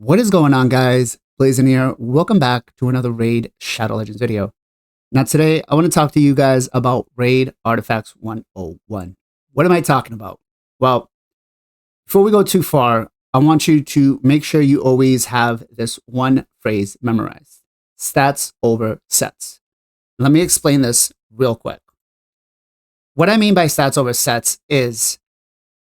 What is going on, guys? Blazing here. Welcome back to another Raid Shadow Legends video. Now today, I want to talk to you guys about Raid Artifacts 101. What am I talking about? Well, before we go too far, I want you to make sure you always have this one phrase memorized. Stats over sets. Let me explain this real quick. What I mean by stats over sets is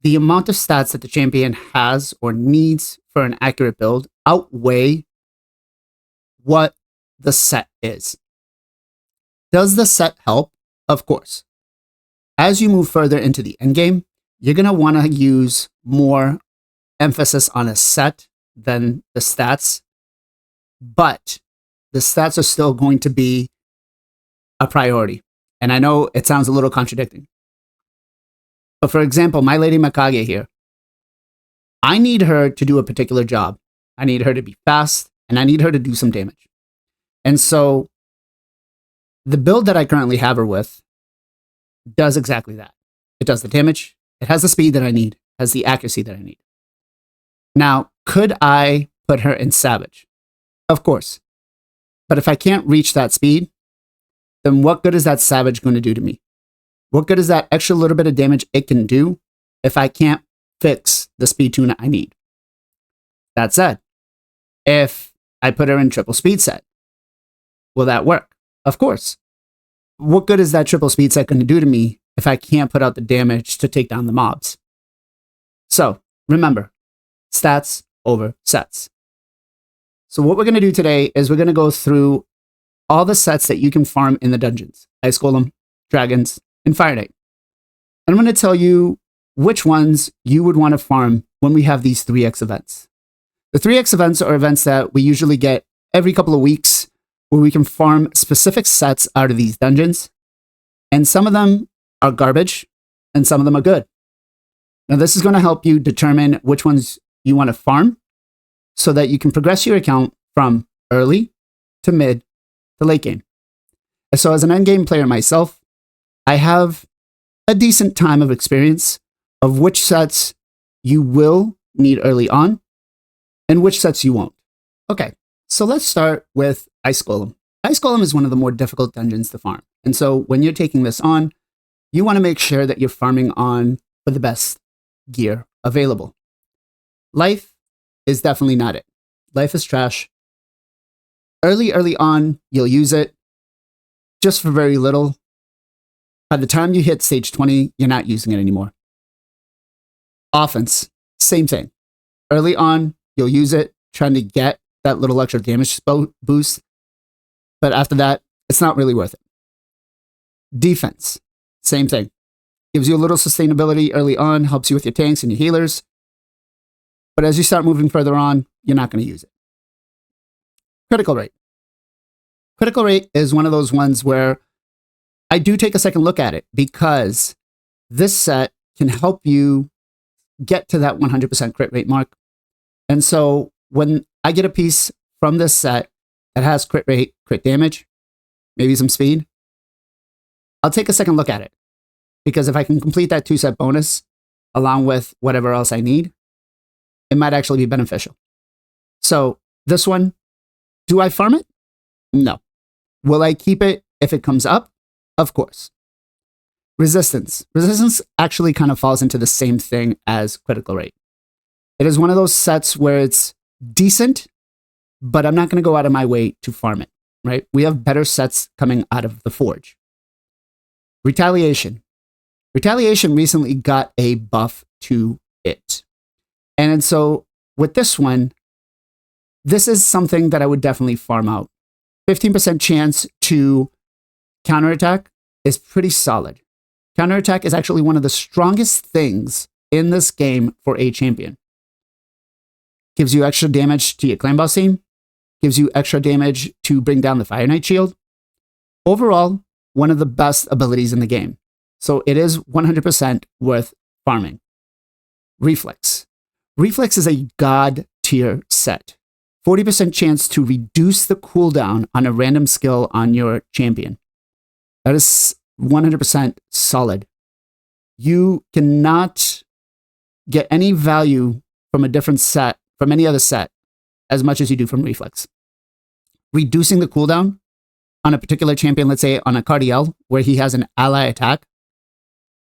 the amount of stats that the champion has or needs for an accurate build outweigh what the set is. Does the set help? Of course. As you move further into the endgame, you're going to want to use more emphasis on a set than the stats, but the stats are still going to be a priority. And I know it sounds a little contradicting. But for example, my Lady Mikage here, I need her to do a particular job. I need her to be fast, and I need her to do some damage. And so the build that I currently have her with does exactly that. It does the damage. It has the speed that I need, has the accuracy that I need. Now, could I put her in Savage? Of course. But if I can't reach that speed, then what good is that Savage going to do to me? What good is that extra little bit of damage it can do if I can't fix the speed tune I need? That said, if I put her in triple speed set, will that work? Of course. What good is that triple speed set going to do to me if I can't put out the damage to take down the mobs? So remember, stats over sets. So what we're going to do today is we're going to go through all the sets that you can farm in the dungeons. Ice Golem, Dragons, and Fire Knight. And I'm going to tell you which ones you would want to farm when we have these 3x events. The 3x events are events that we usually get every couple of weeks where we can farm specific sets out of these dungeons. And some of them are garbage and some of them are good. Now this is going to help you determine which ones you want to farm so that you can progress your account from early to mid to late game. And so as an endgame player myself, I have a decent time of experience of which sets you will need early on and which sets you won't. Okay, so let's start with Ice Golem. Ice Golem is one of the more difficult dungeons to farm. And so when you're taking this on, you want to make sure that you're farming on for the best gear available. Life is definitely not it. Life is trash. Early on, you'll use it just for very little. By the time you hit stage 20, you're not using it anymore. Offense, same thing. Early on, you'll use it trying to get that little extra damage boost. But after that, it's not really worth it. Defense, same thing. Gives you a little sustainability early on, helps you with your tanks and your healers. But as you start moving further on, you're not going to use it. Critical rate. Critical rate is one of those ones where I do take a second look at it because this set can help you get to that 100% crit rate mark. And so when I get a piece from this set that has crit rate, crit damage, maybe some speed, I'll take a second look at it. Because if I can complete that 2-set bonus along with whatever else I need, it might actually be beneficial. So this one, do I farm it? No. Will I keep it if it comes up? Of course. Resistance. Resistance actually kind of falls into the same thing as critical rate. It is one of those sets where it's decent, but I'm not going to go out of my way to farm it, right? We have better sets coming out of the Forge. Retaliation. Retaliation recently got a buff to it. And so with this one, this is something that I would definitely farm out. 15% chance to counterattack is pretty solid. Counterattack is actually one of the strongest things in this game for a champion. Gives you extra damage to your clan boss team. Gives you extra damage to bring down the Fire Knight shield. Overall, one of the best abilities in the game. So it is 100% worth farming. Reflex. Reflex is a god tier set. 40% chance to reduce the cooldown on a random skill on your champion. That is 100% solid. You cannot get any value from a different set, from any other set, as much as you do from reflex. Reducing the cooldown on a particular champion, let's say on a Cardiel, where he has an ally attack,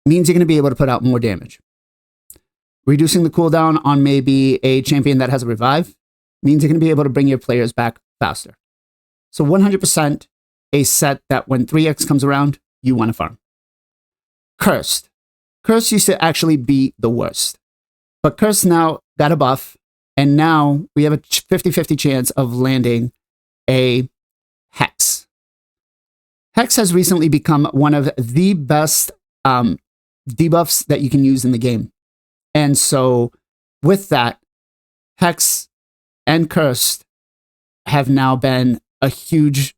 means you're going to be able to put out more damage. Reducing the cooldown on maybe a champion that has a revive means you're going to be able to bring your players back faster. So 100% a set that when 3x comes around, you want to farm. Cursed. Cursed used to actually be the worst. But Cursed now got a buff, and now we have a 50-50 chance of landing a Hex. Hex has recently become one of the best debuffs that you can use in the game. And so with that, Hex and Cursed have now been a huge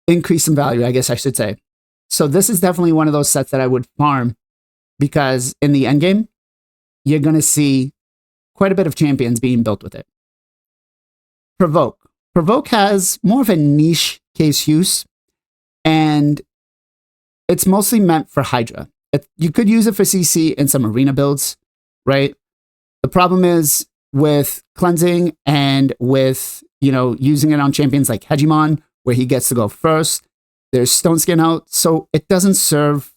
increase in value, I guess I should say. So this is definitely one of those sets that I would farm, because in the end game, you're going to see quite a bit of champions being built with it. Provoke. Provoke has more of a niche case use, and it's mostly meant for Hydra. You could use it for CC in some arena builds, right? The problem is with cleansing and with, using it on champions like Hegemon, where he gets to go first. There's Stone Skin out, so it doesn't serve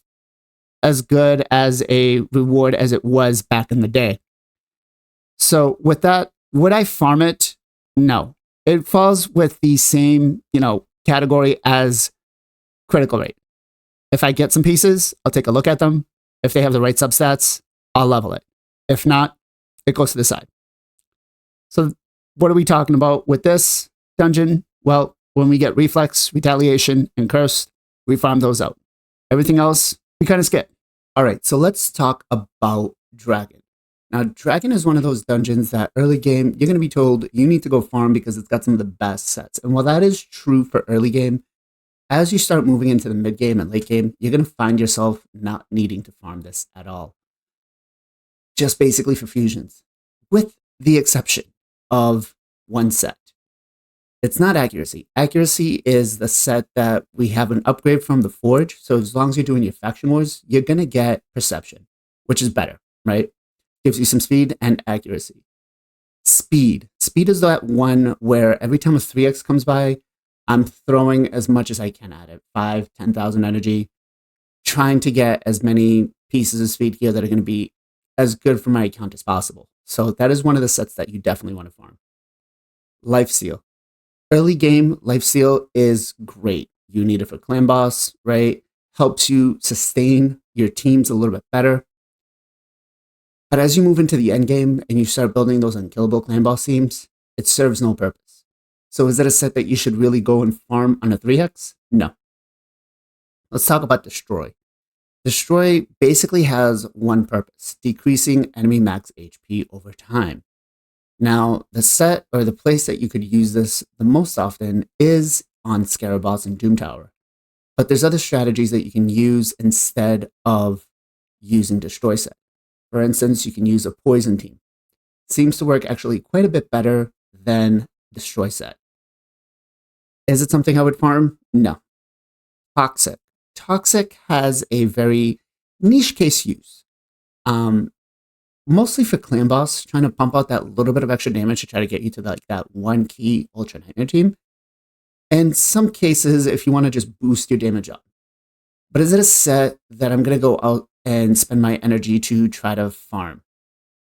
as good as a reward as it was back in the day. So with that, would I farm it? No. It falls with the same, category as critical rate. If I get some pieces, I'll take a look at them. If they have the right substats, I'll level it. If not, it goes to the side. So what are we talking about with this dungeon? Well, when we get Reflex, Retaliation, and Cursed, we farm those out. Everything else, we kind of skip. All right, so let's talk about Dragon. Now, Dragon is one of those dungeons that early game, you're going to be told you need to go farm because it's got some of the best sets. And while that is true for early game, as you start moving into the mid game and late game, you're going to find yourself not needing to farm this at all. Just basically for fusions, with the exception of one set. It's not accuracy. Accuracy is the set that we have an upgrade from the Forge. So as long as you're doing your faction wars, you're going to get perception, which is better, right? Gives you some speed and accuracy. Speed. Speed is that one where every time a 3x comes by, I'm throwing as much as I can at it. 5,000, 10,000 energy. Trying to get as many pieces of speed here that are going to be as good for my account as possible. So that is one of the sets that you definitely want to farm. Lifesteal. Early game, Lifesteal is great. You need it for clan boss, right? Helps you sustain your teams a little bit better. But as you move into the end game and you start building those unkillable clan boss teams, it serves no purpose. So is it a set that you should really go and farm on a 3x? No. Let's talk about Destroy. Destroy basically has one purpose, decreasing enemy max HP over time. Now, the set or the place that you could use this the most often is on Scarab Boss and Doom Tower. But there's other strategies that you can use instead of using Destroy set. For instance, you can use a Poison team. It seems to work actually quite a bit better than Destroy set. Is it something I would farm? No. Toxic. Toxic has a very niche case use. Mostly for clan boss, trying to pump out that little bit of extra damage to try to get you to that one key Ultra Nightmare team. And some cases, if you want to just boost your damage up. But is it a set that I'm going to go out and spend my energy to try to farm?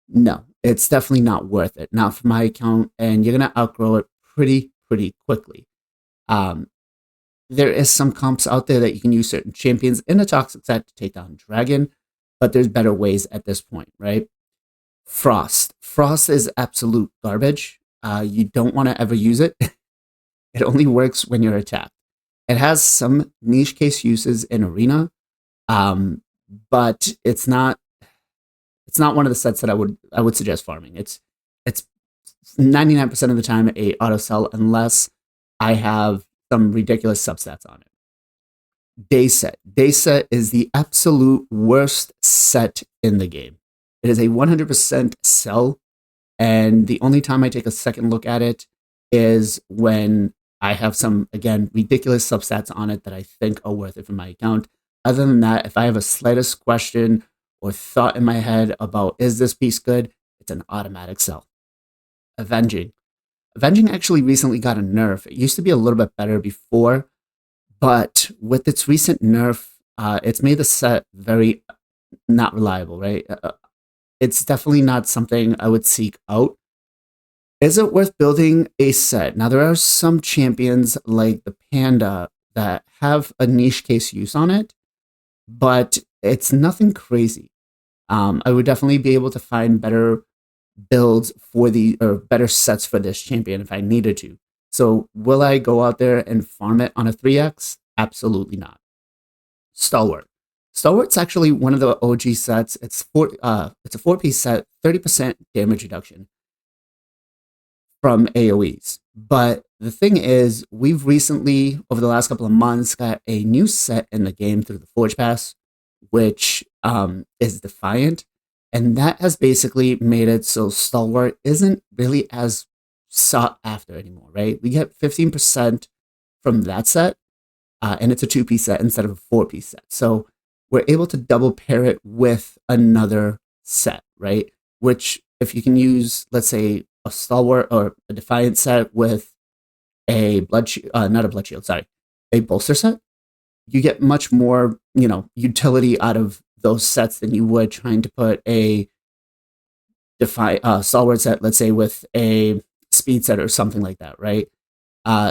No, it's definitely not worth it. Not for my account, and you're going to outgrow it pretty quickly. There is some comps out there that you can use certain champions in a toxic set to take down Dragon, but there's better ways at this point, right? Frost. Frost is absolute garbage. You don't want to ever use it. It only works when you're attacked. It has some niche case uses in arena, but it's not one of the sets that I would suggest farming. It's 99% of the time a auto sell unless I have some ridiculous substats on it. Day set. Day set is the absolute worst set in the game. It is a 100% sell, and the only time I take a second look at it is when I have some, again, ridiculous substats on it that I think are worth it for my account. Other than that, if I have a slightest question or thought in my head about, is this piece good? It's an automatic sell. Avenging. Avenging actually recently got a nerf. It used to be a little bit better before, but with its recent nerf, it's made the set very not reliable, right? It's definitely not something I would seek out. Is it worth building a set? Now, there are some champions like the Panda that have a niche case use on it, but it's nothing crazy. I would definitely be able to find better builds for the or better sets for this champion if I needed to. So, will I go out there and farm it on a 3x? Absolutely not. Stalwart. Stalwart's actually one of the OG sets. It's a 4-piece set, 30% damage reduction from AoEs. But the thing is, we've recently, over the last couple of months, got a new set in the game through the Forge Pass, which is Defiant. And that has basically made it so Stalwart isn't really as sought after anymore, right? We get 15% from that set, and it's a 2-piece set instead of a 4-piece set. So we're able to double pair it with another set, right? Which, if you can use, let's say, a Stalwart or a Defiant set with a not a Blood Shield, sorry, a Bolster set, you get much more, utility out of those sets than you would trying to put a Stalwart set, let's say, with a Speed set or something like that, right?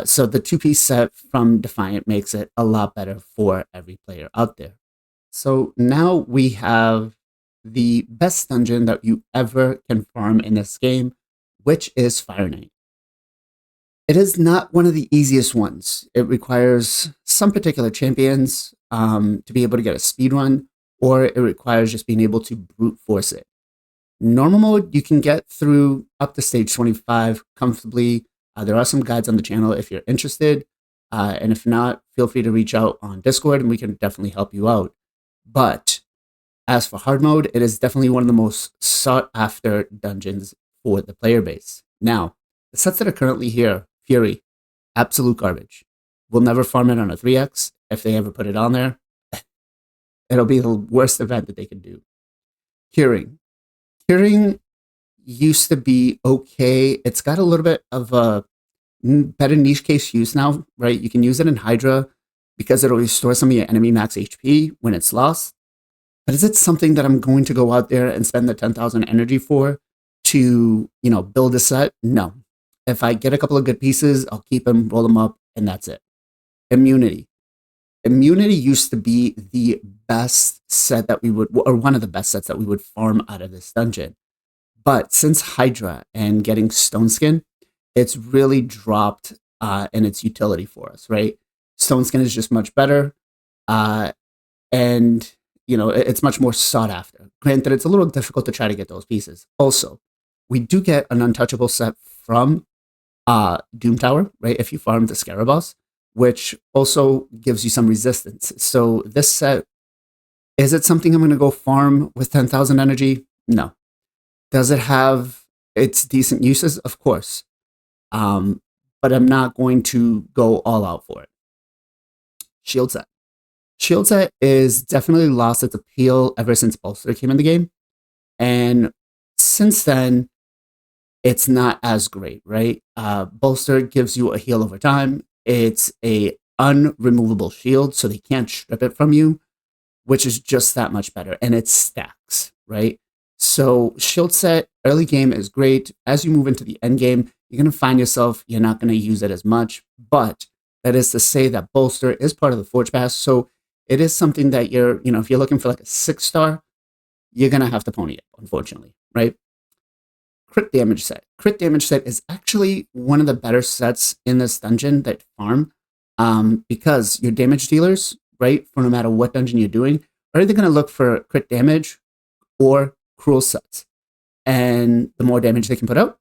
So the 2-piece set from Defiant makes it a lot better for every player out there. So now we have the best dungeon that you ever can farm in this game, which is Fire Knight. It is not one of the easiest ones. It requires some particular champions to be able to get a speed run, or it requires just being able to brute force it. Normal mode, you can get through up to stage 25 comfortably. There are some guides on the channel if you're interested. And if not, feel free to reach out on Discord and we can definitely help you out. But as for hard mode, it is definitely one of the most sought after dungeons for the player base. Now, the sets that are currently here, Fury, absolute garbage. We'll never farm it on a 3x. If they ever put it on there, it'll be the worst event that they can do. Curing. Curing used to be okay. It's got a little bit of a better niche case use now, right? You can use it in Hydra because it'll restore some of your enemy max HP when it's lost. But is it something that I'm going to go out there and spend the 10,000 energy for to, build a set? No. If I get a couple of good pieces, I'll keep them, roll them up, and that's it. Immunity. Immunity used to be the best set that we would, or one of the best sets that we would farm out of this dungeon. But since Hydra and getting Stone Skin, it's really dropped in its utility for us, right? Stone Skin is just much better. And, it's much more sought after. Granted, it's a little difficult to try to get those pieces. Also, we do get an untouchable set from Doom Tower, right? If you farm the Scarabos, which also gives you some resistance. So this set, is it something I'm going to go farm with 10,000 energy? No. Does it have its decent uses? Of course. But I'm not going to go all out for it. Shield set. Shield set is definitely lost its appeal ever since Bolster came in the game. And since then, it's not as great, right? Bolster gives you a heal over time. It's a unremovable shield, so they can't strip it from you, which is just that much better. And it stacks, right? So shield set, early game is great. As you move into the end game, you're going to find yourself, you're not going to use it as much. But that is to say that Bolster is part of the Forge Pass. So it is something that you're, if you're looking for like a 6-star, you're going to have to pony it, unfortunately, right? Crit damage set. Crit damage set is actually one of the better sets in this dungeon that farm because your damage dealers, right, for no matter what dungeon you're doing, are either going to look for crit damage or cruel sets. And the more damage they can put out,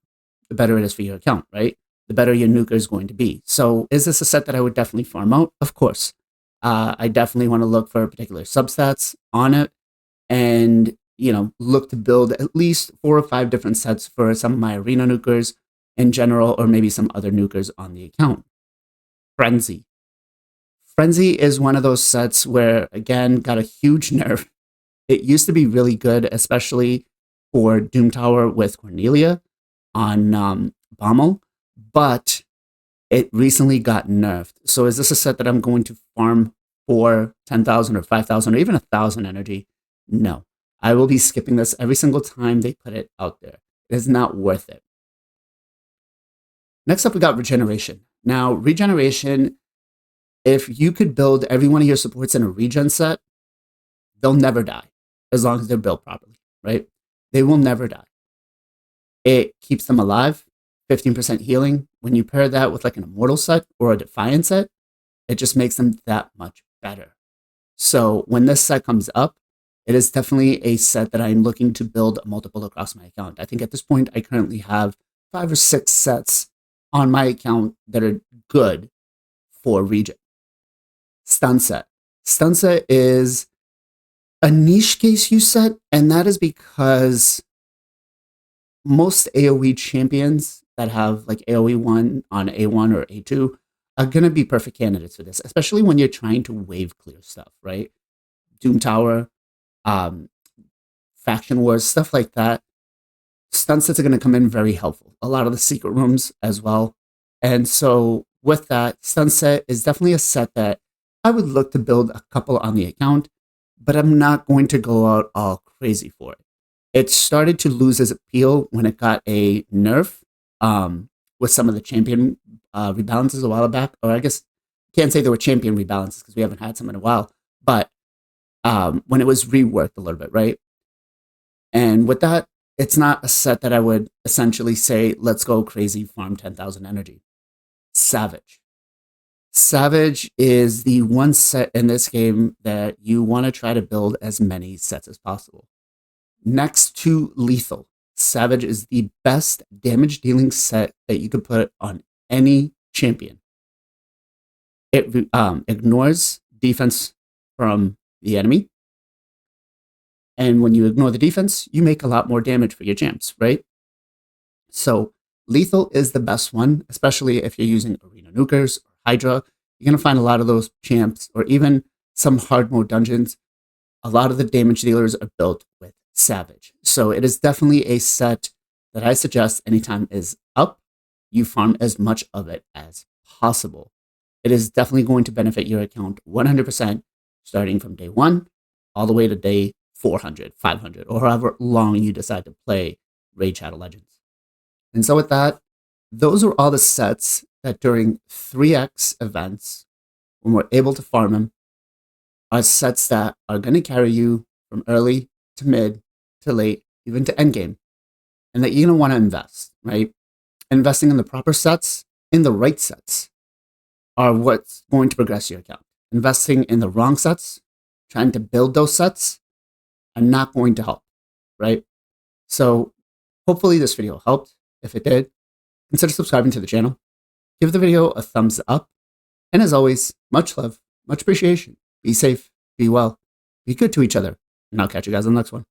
the better it is for your account, right? The better your nuker is going to be. So is this a set that I would definitely farm out? Of course. I definitely want to look for particular substats on it and, look to build at least 4 or 5 different sets for some of my arena nukers in general, or maybe some other nukers on the account. Frenzy. Frenzy is one of those sets where, again, got a huge nerf. It used to be really good, especially for Doom Tower with Cornelia on Bommel, but it recently got nerfed. So is this a set that I'm going to farm for 10,000 or 5,000 or even 1,000 energy? No. I will be skipping this every single time they put it out there. It is not worth it. Next up, we got Regeneration. Now, Regeneration, if you could build every one of your supports in a regen set, they'll never die as long as they're built properly, right? They will never die. It keeps them alive, 15% healing. When you pair that with like an Immortal set or a Defiant set, it just makes them that much better. So when this set comes up, it is definitely a set that I'm looking to build multiple across my account. I think at this point, I currently have 5 or 6 sets on my account that are good for regen. Stun set. Stun set is a niche case use set, and that is because most AoE champions that have like AoE 1 on A1 or A2 are going to be perfect candidates for this, especially when you're trying to wave clear stuff, right? Doom Tower, Faction Wars, stuff like that. Stun sets are going to come in very helpful. A lot of the secret rooms as well. And so with that, stun set is definitely a set that I would look to build a couple on the account, but I'm not going to go out all crazy for it. It started to lose its appeal when it got a nerf with some of the champion rebalances a while back. Or I guess can't say there were champion rebalances because we haven't had some in a while. But when it was reworked a little bit, right? And with that, it's not a set that I would essentially say, let's go crazy, farm 10,000 energy. Savage. Savage is the one set in this game that you want to try to build as many sets as possible. Next to Lethal, Savage is the best damage dealing set that you could put on any champion. It ignores defense from the enemy. And when you ignore the defense, you make a lot more damage for your champs, right? So Lethal is the best one, especially if you're using Arena Nukers or Hydra. You're going to find a lot of those champs, or even some hard mode dungeons. A lot of the damage dealers are built with Savage. So it is definitely a set that I suggest anytime is up, you farm as much of it as possible. It is definitely going to benefit your account 100%, starting from day 1 all the way to day 400, 500, or however long you decide to play Raid Shadow Legends. And so with that, those are all the sets that during 3x events, when we're able to farm them, are sets that are going to carry you from early to mid to late, even to endgame, and that you're going to want to invest, right? Investing in the proper sets, in the right sets, are what's going to progress your account. Investing in the wrong sets, trying to build those sets, are not going to help, right? So hopefully this video helped. If it did, consider subscribing to the channel. Give the video a thumbs up. And as always, much love, much appreciation. Be safe, be well, be good to each other. And I'll catch you guys on the next one.